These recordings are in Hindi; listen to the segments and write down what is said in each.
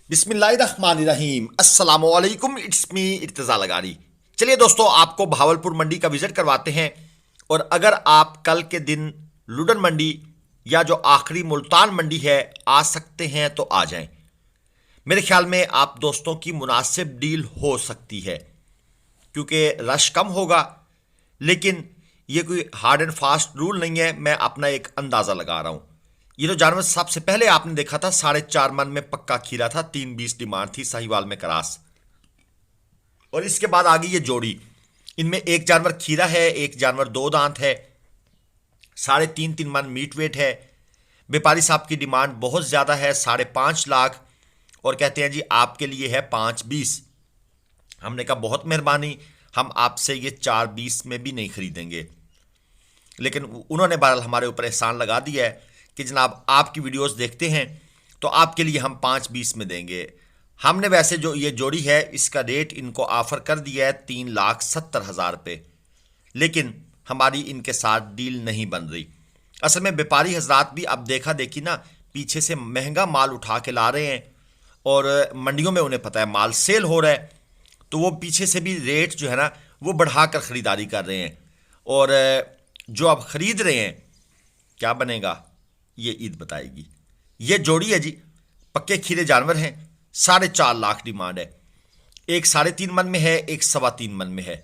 बिस्मिल्लाहिर्रहमानिर्रहीम अस्सलामुअलैकुम इट्स मी इर्तज़ा लगारी। चलिए दोस्तों, आपको भावलपुर मंडी का विजिट करवाते हैं। और अगर आप कल के दिन लुडन मंडी या जो आखिरी मुल्तान मंडी है आ सकते हैं तो आ जाएं। मेरे ख्याल में आप दोस्तों की मुनासिब डील हो सकती है क्योंकि रश कम होगा। लेकिन ये कोई हार्ड एंड फास्ट रूल नहीं है, मैं अपना एक अंदाज़ा लगा रहा हूँ। ये जो जानवर सबसे पहले आपने देखा था 4.5 मन में पक्का खीरा था, 320 डिमांड थी साहिवाल में क्रास। और इसके बाद आ गई ये जोड़ी। इनमें एक जानवर खीरा है, एक जानवर दो दांत है, 3.5 मन मीट वेट है। व्यापारी साहब की डिमांड बहुत ज़्यादा है, 5.5 लाख, और कहते हैं जी आपके लिए है 5.20। हमने कहा बहुत मेहरबानी, हम आपसे ये 4.20 में भी नहीं खरीदेंगे। लेकिन उन्होंने बहरहाल हमारे ऊपर एहसान लगा दिया है कि जनाब आपकी वीडियोस देखते हैं तो आपके लिए हम 5.20 में देंगे। हमने वैसे जो ये जोड़ी है इसका रेट इनको ऑफर कर दिया है 3,70,000 रुपये, लेकिन हमारी इनके साथ डील नहीं बन रही। असल में व्यापारी हजरात भी अब देखा देखी ना पीछे से महंगा माल उठा के ला रहे हैं, और मंडियों में उन्हें पता है माल सेल हो रहा है, तो वो पीछे से भी रेट जो है ना वो बढ़ाकर ख़रीदारी कर रहे हैं। और जो आप ख़रीद रहे हैं क्या बनेगा ये ईद बताएगी। ये जोड़ी है जी, पक्के खीरे जानवर हैं, 4.5 लाख डिमांड है। एक 3.5 मन में है, एक 3.25 मन में है।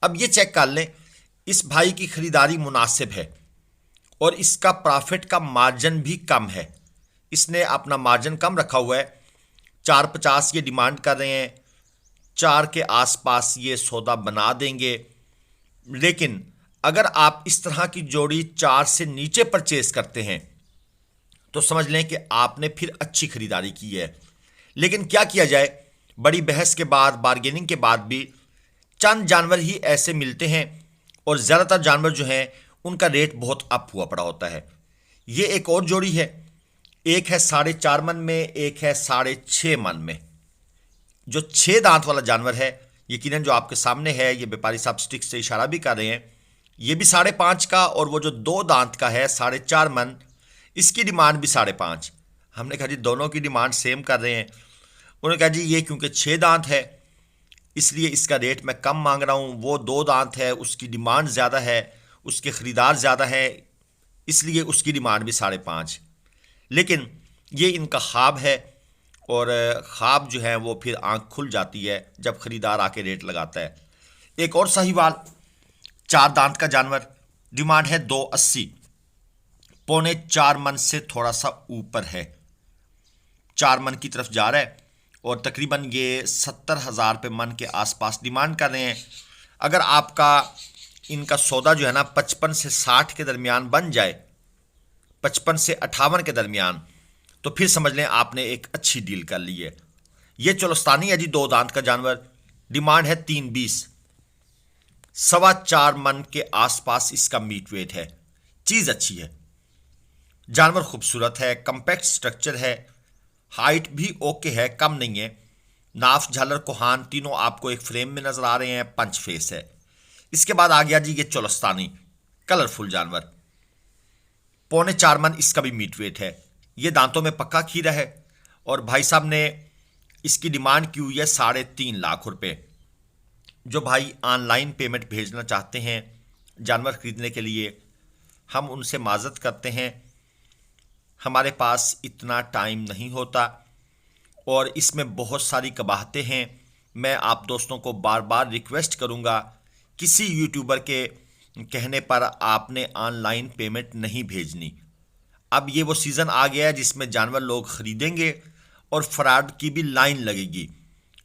अब ये चेक कर लें, इस भाई की खरीदारी मुनासिब है और इसका प्रॉफिट का मार्जिन भी कम है। इसने अपना मार्जिन कम रखा हुआ है, 4.50 ये डिमांड कर रहे हैं, 4 के आसपास ये सौदा बना देंगे। लेकिन अगर आप इस तरह की जोड़ी 4 से नीचे परचेज करते हैं तो समझ लें कि आपने फिर अच्छी खरीदारी की है। लेकिन क्या किया जाए, बड़ी बहस के बाद, बार्गेनिंग के बाद भी चंद जानवर ही ऐसे मिलते हैं और ज़्यादातर जानवर जो हैं उनका रेट बहुत अप हुआ पड़ा होता है। ये एक और जोड़ी है, एक है 4.5 मन में, एक है 6.5 मन में। जो 6 दांत वाला जानवर है यकीनन जो आपके सामने है, ये व्यापारी साहब स्टिक से इशारा भी कर रहे हैं, ये भी 5.5 का, और वो जो 2 दांत का है 4.5 मन, इसकी डिमांड भी 5.5। हमने कहा जी दोनों की डिमांड सेम कर रहे हैं। उन्होंने कहा जी ये क्योंकि 6 दांत है इसलिए इसका रेट मैं कम मांग रहा हूँ, वो 2 दांत है उसकी डिमांड ज़्यादा है, उसके ख़रीदार ज़्यादा है, इसलिए उसकी डिमांड भी 5.5। लेकिन ये इनका ख्वाब है, और ख्वाब जो है वो फिर आंख खुल जाती है जब ख़रीदार आके रेट लगाता है। एक और साहिवाल 4 दांत का जानवर, डिमांड है 2.80, 3.25 मन से थोड़ा सा ऊपर है, 4 मन की तरफ जा रहा है, और तकरीबन ये 70,000 रुपये मन के आसपास डिमांड कर रहे हैं। अगर आपका इनका सौदा जो है ना 55 से 60 के दरमियान बन जाए, 55 से 58 के दरमियान, तो फिर समझ लें आपने एक अच्छी डील कर ली है। ये चोलस्तानी है जी, 2 दांत का जानवर, डिमांड है 3.20, 4.25 मन के आसपास इसका मीट वेट है। चीज़ अच्छी है, जानवर खूबसूरत है, कम्पैक्ट स्ट्रक्चर है, हाइट भी ओके है, कम नहीं है। नाफ, झालर, कोहान तीनों आपको एक फ्रेम में नजर आ रहे हैं, पंच फेस है। इसके बाद आ गया जी ये चोलस्तानी, कलरफुल जानवर, 3.25 मन इसका भी मीट वेट है। ये दांतों में पक्का खीरा है, और भाई साहब ने इसकी डिमांड की हुई है 3.5 लाख रुपए। जो भाई ऑनलाइन पेमेंट भेजना चाहते हैं जानवर खरीदने के लिए, हम उनसे माजरत करते हैं, हमारे पास इतना टाइम नहीं होता और इसमें बहुत सारी कबाहतें हैं। मैं आप दोस्तों को बार बार रिक्वेस्ट करूंगा, किसी यूट्यूबर के कहने पर आपने ऑनलाइन पेमेंट नहीं भेजनी। अब ये वो सीज़न आ गया है जिसमें जानवर लोग ख़रीदेंगे और फ्रॉड की भी लाइन लगेगी।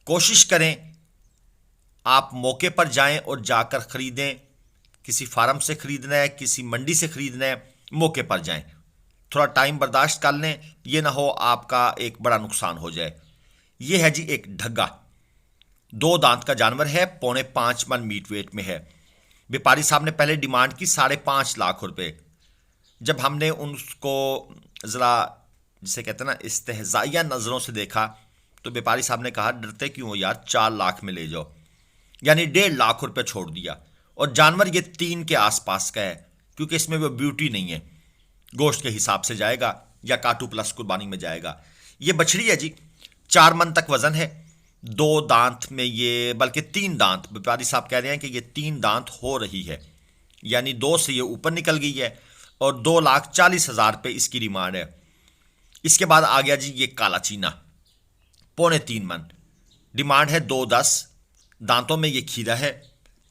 कोशिश करें आप मौके पर जाएं और जाकर ख़रीदें। किसी फार्म से ख़रीदना है, किसी मंडी से ख़रीदना है, मौके पर जाएं। थोड़ा टाइम बर्दाश्त कर लें, ये ना हो आपका एक बड़ा नुकसान हो जाए। ये है जी एक ढग्गा, 2 दांत का जानवर है, 4.25 मन मीट वेट में है। व्यापारी साहब ने पहले डिमांड की 5.5 लाख रुपए। जब हमने उनको ज़रा जिसे कहते हैं ना इस्तेहज़ाइया नज़रों से देखा तो व्यापारी साहब ने कहा डरते क्यों हो यार, 4 लाख में ले जाओ, यानी 1.5 लाख रुपए छोड़ दिया। और जानवर ये 3 के आसपास का है क्योंकि इसमें वो ब्यूटी नहीं है, गोश्त के हिसाब से जाएगा या काटू प्लस कुर्बानी में जाएगा। ये बछड़ी है जी, 4 मन तक वजन है। 2 दांत में ये, बल्कि 3 दांत, व्यापारी साहब कह रहे हैं कि ये 3 दांत हो रही है, यानी 2 से ये ऊपर निकल गई है और 2,40,000 रुपये इसकी डिमांड है। इसके बाद आ गया जी ये काला चीना, 3.25 मन, डिमांड है 2,10। दांतों में ये खीरा है,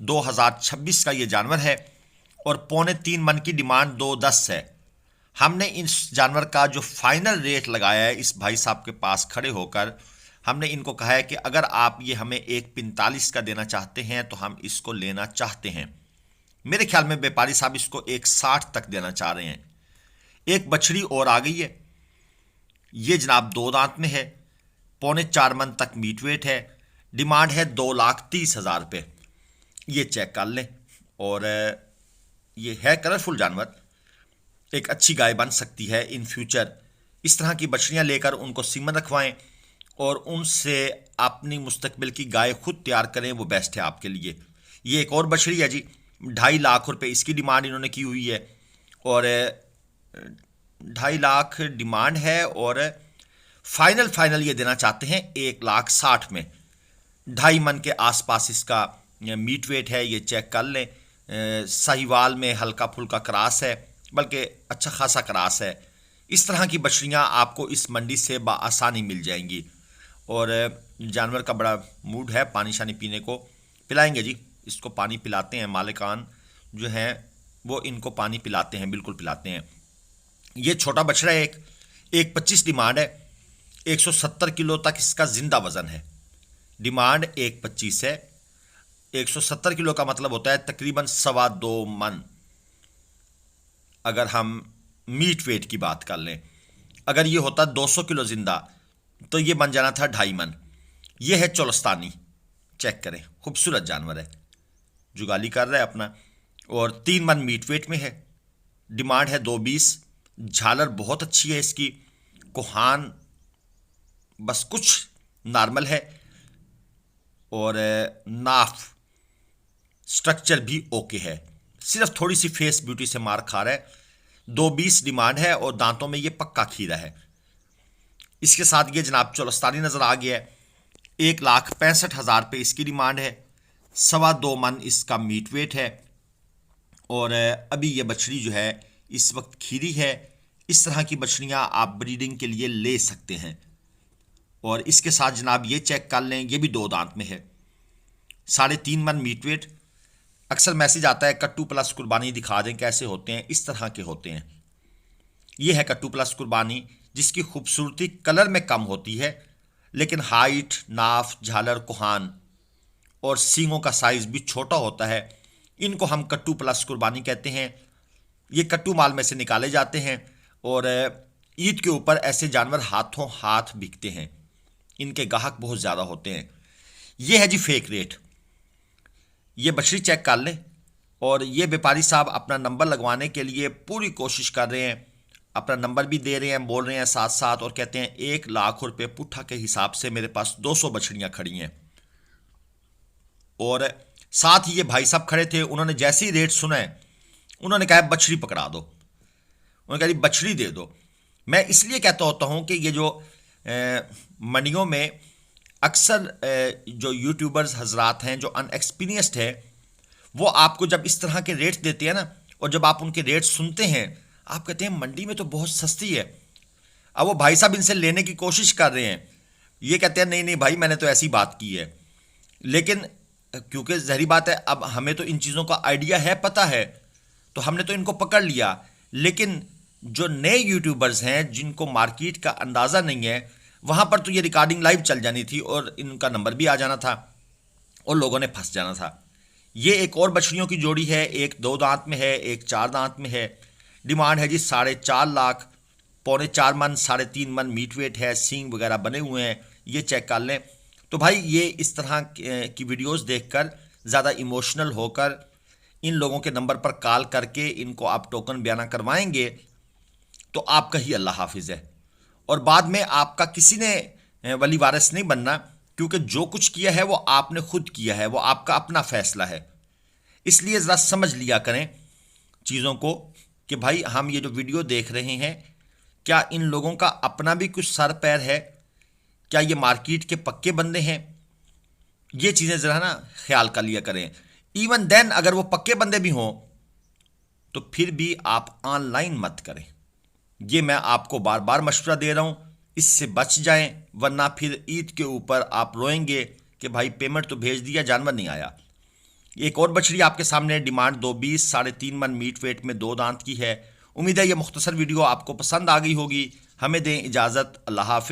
2026 का ये जानवर है और 3.25 मन की डिमांड 2,10 है। हमने इस जानवर का जो फाइनल रेट लगाया है इस भाई साहब के पास खड़े होकर, हमने इनको कहा है कि अगर आप ये हमें 1,45 का देना चाहते हैं तो हम इसको लेना चाहते हैं। मेरे ख्याल में व्यापारी साहब इसको 1,60 तक देना चाह रहे हैं। एक बछड़ी और आ गई है, ये जनाब 2 दांत में है, 3.25 मन तक मीट वेट है, डिमांड है 2,30,000 रुपये। ये चेक कर लें और ये है कलरफुल जानवर, एक अच्छी गाय बन सकती है इन फ्यूचर। इस तरह की बछड़ियां लेकर उनको सीमन रखवाएं और उनसे अपनी मुस्तकबिल की गाय खुद तैयार करें, वो बेस्ट है आपके लिए। ये एक और बछड़ी है जी, 2.5 लाख रुपए इसकी डिमांड इन्होंने की हुई है और 2.5 लाख डिमांड है और फाइनल ये देना चाहते हैं 1,60,000 में। 2.5 मन के आसपास इसका मीट वेट है, ये चेक कर लें। साहिवाल में हल्का फुल्का क्रास है, बल्कि अच्छा खासा क्रास है। इस तरह की बछड़ियाँ आपको इस मंडी से बआसानी मिल जाएंगी और जानवर का बड़ा मूड है, पानी शानी पीने को पिलाएंगे जी, इसको पानी पिलाते हैं, मालिकान जो हैं वो इनको पानी पिलाते हैं, बिल्कुल पिलाते हैं। ये छोटा बछड़ा है, 1,25 डिमांड है, 170 किलो तक इसका जिंदा वजन है, डिमांड 1,25 है। 170 किलो का मतलब होता है तकरीबन 2.25 मन। अगर हम मीट वेट की बात कर लें, अगर ये होता 200 किलो जिंदा तो ये बन जाना था 2.5 मन। ये है चोलस्तानी, चेक करें, खूबसूरत जानवर है, जुगाली कर रहा है अपना और 3 मन मीट वेट में है, डिमांड है 2,20। झालर बहुत अच्छी है इसकी, कोहान बस कुछ नॉर्मल है और नाफ स्ट्रक्चर भी ओके है, सिर्फ थोड़ी सी फेस ब्यूटी से मार खा रहा है। 2,20 डिमांड है और दांतों में ये पक्का खीरा है। इसके साथ ये जनाब चोलस्तानी नजर आ गया है, 1,65,000 रुपये इसकी डिमांड है, 2.25 मन इसका मीट वेट है और अभी ये बछड़ी जो है इस वक्त खीरी है। इस तरह की बछड़ियाँ आप ब्रीडिंग के लिए ले सकते हैं। और इसके साथ जनाब ये चेक कर लें, ये भी 2 दांत में है, 3.5 मन मीट वेट। अक्सर मैसेज आता है कट्टू प्लस कुर्बानी दिखा दें कैसे होते हैं, इस तरह के होते हैं। ये है कट्टू प्लस कुर्बानी, जिसकी खूबसूरती कलर में कम होती है लेकिन हाइट, नाफ, झालर, कोहान और सींगों का साइज भी छोटा होता है। इनको हम कट्टू प्लस कुर्बानी कहते हैं। ये कट्टू माल में से निकाले जाते हैं और ईद के ऊपर ऐसे जानवर हाथों हाथ बिकते हैं, इनके गाहक बहुत ज़्यादा होते हैं। ये है जी फेक रेट। ये बछड़ी चेक कर लें और ये व्यापारी साहब अपना नंबर लगवाने के लिए पूरी कोशिश कर रहे हैं, अपना नंबर भी दे रहे हैं, बोल रहे हैं साथ साथ और कहते हैं 1 लाख रुपए पुट्ठा के हिसाब से मेरे पास 200 बछड़ियाँ खड़ी हैं। और साथ ही ये भाई साहब खड़े थे, उन्होंने जैसे ही रेट सुना है उन्होंने कहा बछड़ी पकड़ा दो, उन्होंने कहा बछड़ी दे दो। मैं इसलिए कहता होता हूँ कि ये जो मंडियों में अक्सर जो यूट्यूबर्स हजरात हैं जो अनएक्सपीरियंस्ड है, वो आपको जब इस तरह के रेट्स देते हैं ना, और जब आप उनके रेट्स सुनते हैं आप कहते हैं मंडी में तो बहुत सस्ती है। अब वो भाई साहब इनसे लेने की कोशिश कर रहे हैं, ये कहते हैं नहीं नहीं भाई मैंने तो ऐसी बात की है। लेकिन क्योंकि जहरी बात है, अब हमें तो इन चीज़ों का आइडिया है, पता है, तो हमने तो इनको पकड़ लिया। लेकिन जो नए यूट्यूबर्स हैं जिनको मार्केट का अंदाज़ा नहीं है, वहाँ पर तो ये रिकॉर्डिंग लाइव चल जानी थी और इनका नंबर भी आ जाना था और लोगों ने फंस जाना था। ये एक और बछड़ियों की जोड़ी है, एक 2 दांत में है, एक 4 दांत में है। डिमांड है जी 4.5 लाख, 3.25 मन, 3.5 मन मीट वेट है, सींग वगैरह बने हुए हैं, ये चेक कर लें। तो भाई ये इस तरह की वीडियोस देखकर ज़्यादा इमोशनल होकर इन लोगों के नंबर पर कॉल करके इनको आप टोकन बयाना करवाएंगे तो आपका ही अल्लाह हाफिज़ है, और बाद में आपका किसी ने वली वारिस नहीं बनना, क्योंकि जो कुछ किया है वो आपने खुद किया है, वो आपका अपना फैसला है। इसलिए ज़रा समझ लिया करें चीज़ों को कि भाई हम ये जो वीडियो देख रहे हैं, क्या इन लोगों का अपना भी कुछ सर पैर है, क्या ये मार्केट के पक्के बंदे हैं? ये चीज़ें ज़रा ना ख्याल कर लिया करें। इवन देन अगर वो पक्के बंदे भी हों तो फिर भी आप ऑनलाइन मत करें। ये मैं आपको बार बार मशवरा दे रहा हूं, इससे बच जाएं, वरना फिर ईद के ऊपर आप रोएंगे कि भाई पेमेंट तो भेज दिया, जानवर नहीं आया। एक और बछड़ी आपके सामने, डिमांड 220, 3.5 मन मीट वेट में 2 दांत की है। उम्मीद है ये मुख्तसर वीडियो आपको पसंद आ गई होगी। हमें दें इजाज़त, अल्लाह हाफ़िज़।